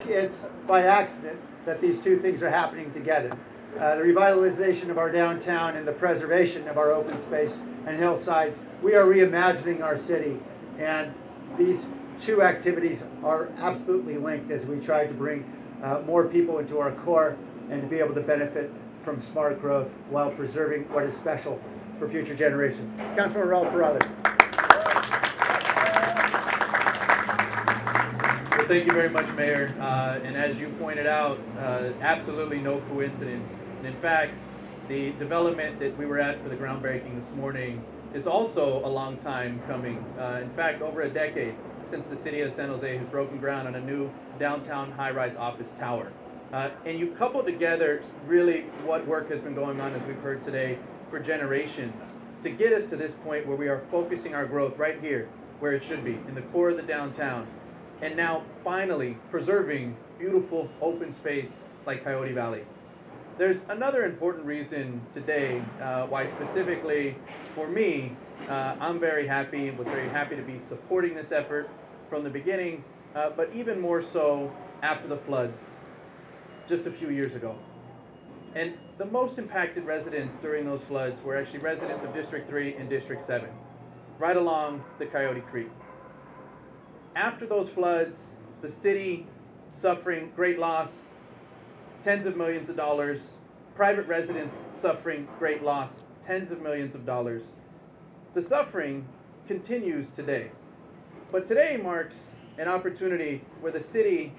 it's by accident that these two things are happening together. The revitalization of our downtown and the preservation of our open space and hillsides. We are reimagining our city, and these two activities are absolutely linked as we try to bring more people into our core and to be able to benefit from smart growth while preserving what is special for future generations. Councilmember Raul Paradas. Well, thank you very much, Mayor. And as you pointed out, absolutely no coincidence. And in fact, the development that we were at for the groundbreaking this morning is also a long time coming. In fact, over a decade since the city of San Jose has broken ground on a new downtown high-rise office tower. And you couple together really what work has been going on, as we've heard today, for generations to get us to this point where we are focusing our growth right here, where it should be, in the core of the downtown. And now finally preserving beautiful open space like Coyote Valley. There's another important reason today why specifically for me, I'm very happy, was very happy to be supporting this effort from the beginning, but even more so after the floods just a few years ago. And the most impacted residents during those floods were actually residents of District 3 and District 7, right along the Coyote Creek. After those floods, the city suffering great loss, tens of millions of dollars, private residents suffering great loss, tens of millions of dollars. The suffering continues today. But today marks an opportunity where the city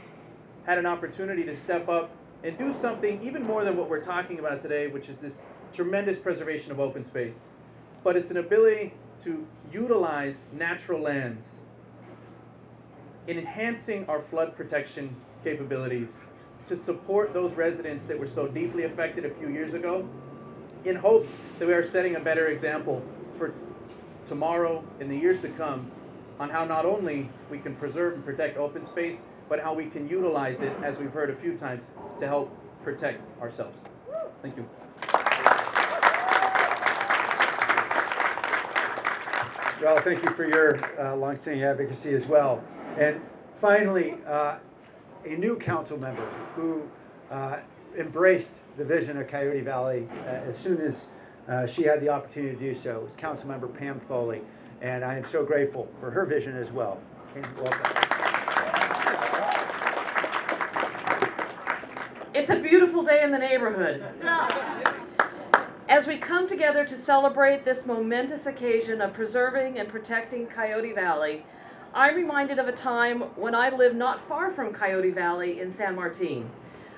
had an opportunity to step up and do something even more than what we're talking about today, which is this tremendous preservation of open space. But it's an ability to utilize natural lands in enhancing our flood protection capabilities to support those residents that were so deeply affected a few years ago, in hopes that we are setting a better example for tomorrow and the years to come on how not only we can preserve and protect open space, but how we can utilize it, as we've heard a few times, to help protect ourselves. Thank you. Well, thank you for your longstanding advocacy as well. And finally, a new council member who embraced the vision of Coyote Valley as soon as she had the opportunity to do so was Councilmember Pam Foley. And I am so grateful for her vision as well. And welcome. It's a beautiful day in the neighborhood. As we come together to celebrate this momentous occasion of preserving and protecting Coyote Valley, I'm reminded of a time when I lived not far from Coyote Valley in San Martin.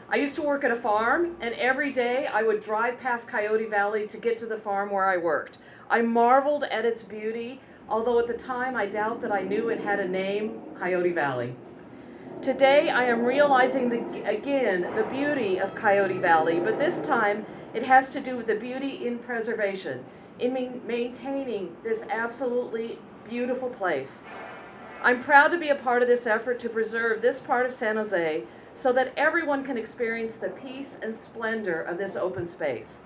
I used to work at a farm, and every day I would drive past Coyote Valley to get to the farm where I worked. I marveled at its beauty, although at the time I doubt that I knew it had a name, Coyote Valley. Today I am realizing again the beauty of Coyote Valley, but this time it has to do with the beauty in preservation, in maintaining this absolutely beautiful place. I'm proud to be a part of this effort to preserve this part of San Jose so that everyone can experience the peace and splendor of this open space.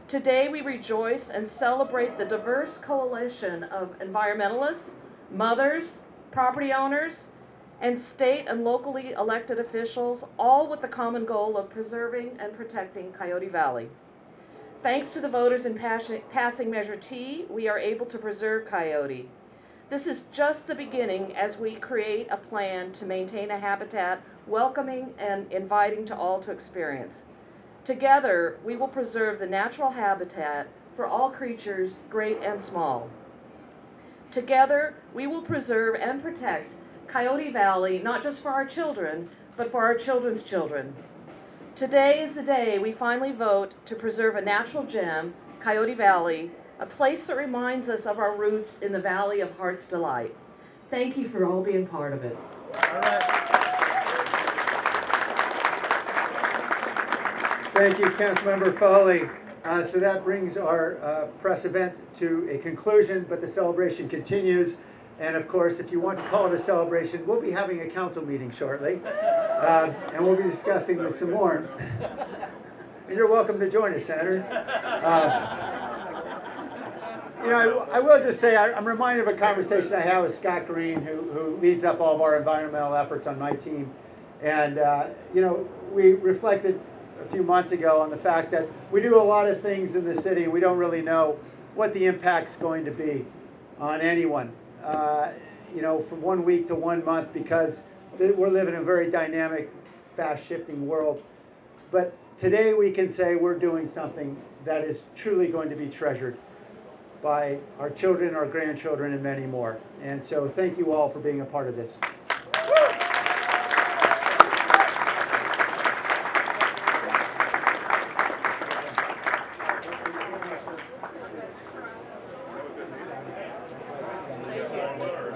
Today we rejoice and celebrate the diverse coalition of environmentalists, mothers, property owners, and state and locally elected officials, all with the common goal of preserving and protecting Coyote Valley. Thanks to the voters in passing Measure T, we are able to preserve Coyote. This is just the beginning as we create a plan to maintain a habitat welcoming and inviting to all to experience. Together, we will preserve the natural habitat for all creatures, great and small. Together, we will preserve and protect Coyote Valley, not just for our children, but for our children's children. Today is the day we finally vote to preserve a natural gem, Coyote Valley, a place that reminds us of our roots in the Valley of Heart's Delight. Thank you for all being part of it. All right. Thank you, Councilmember Foley. So that brings our press event to a conclusion, but the celebration continues. And of course, if you want to call it a celebration, we'll be having a council meeting shortly, and we'll be discussing this some more. And you're welcome to join us, Senator. You know, I will just say I'm reminded of a conversation I had with Scott Green, who leads up all of our environmental efforts on my team. And, you know, we reflected a few months ago on the fact that we do a lot of things in the city. We don't really know what the impact's going to be on anyone, you know, from 1 week to 1 month, because we're living in a very dynamic, fast-shifting world. But today we can say we're doing something that is truly going to be treasured by our children, our grandchildren, and many more. And so thank you all for being a part of this.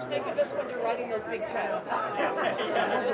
Think of this when you're writing those big checks.